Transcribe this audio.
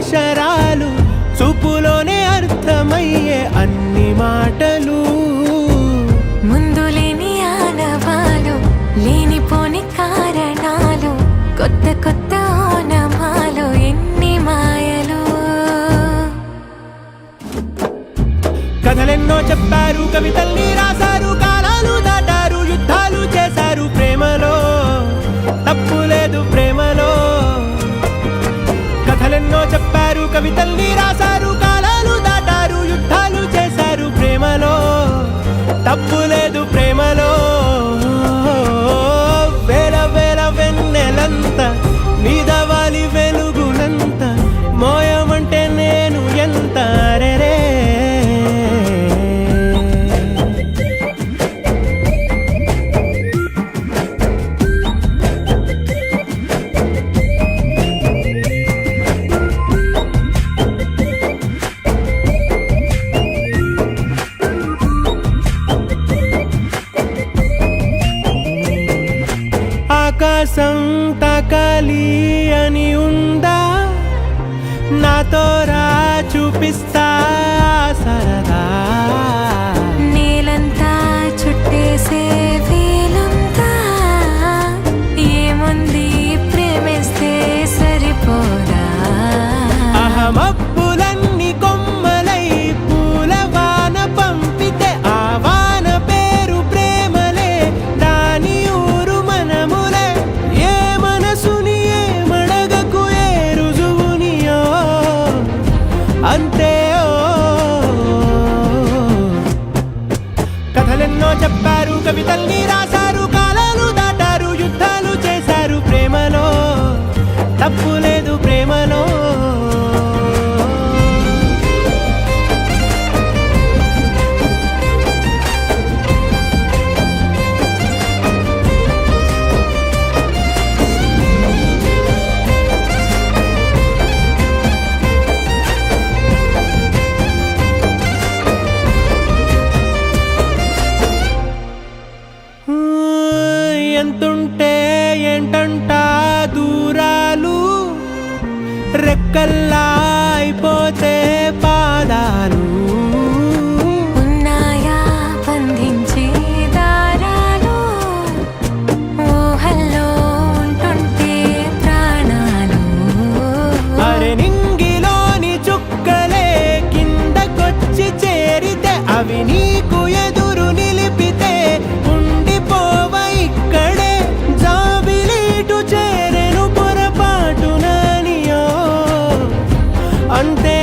అక్షరాలు, చూపులోనే అర్థమయ్యే అన్ని మాటలు. ముందు లేని ఆనవాలు, లేనిపోని కారణాలు, కొత్త కొత్త ఓనమాలు, ఎన్ని మాయలు. కథలెన్నో చెప్పారు, కవితల్ని రాశారు, కాలాలు దాటారు, యుద్ధాలు చేశారు ప్రేమలో, తప్పు లేదు ప్రేమలో. కథలెన్నో చెప్పారు, కవితల్ని రాశారు, కాలాలు దాటారు, యుద్ధాలు చేశారు ప్రేమలో, తప్పు లేదు ప్రేమలో. వేల వేల వెన్నెలంత నీదవాలి వెలుగునంత, మోయమంటే నేను ఎంత రే. ఆకాశం తాకాలి అని ఉందా, నాతో రా చూపిస్తా సరదా. నేలంతా చుట్టేసే వీలుందా, ఏముంది ప్రేమిస్తే సరిపోదా. అహమబ్బులన్నీ కొమ్మలై పూల వాన పంపితే, ఆ వాన పేరు ప్రేమలే, దాని ఊరు మనములే. ఏ మనసుని ఏ మడగకు, ఏ రుజువునియో అంతే. కథలెన్నో చెప్పారు, కవితల్ని రాశారు, కాలాలు దాటారు, యుద్ధాలు చేశారు ప్రేమలో, తప్పు లేదు ప్రేమలో. ఎంతుంటే ఏంటంట దూరాలు, రెక్కల్లా అయిపోతే పాదాలు. ఉన్నాయా బంధించే దారాలు, ఊహల్లో ఉంటుంటే ప్రాణాలు. అరే నింగిలోని చుక్కలే కిందకొచ్చి చేరితే, అవి నీకు ఎదురు నిలిపితే ఉండిపోవ ఇక్కడే. జాబిలీటు చేరెను పొరపాటుననియో అంతే.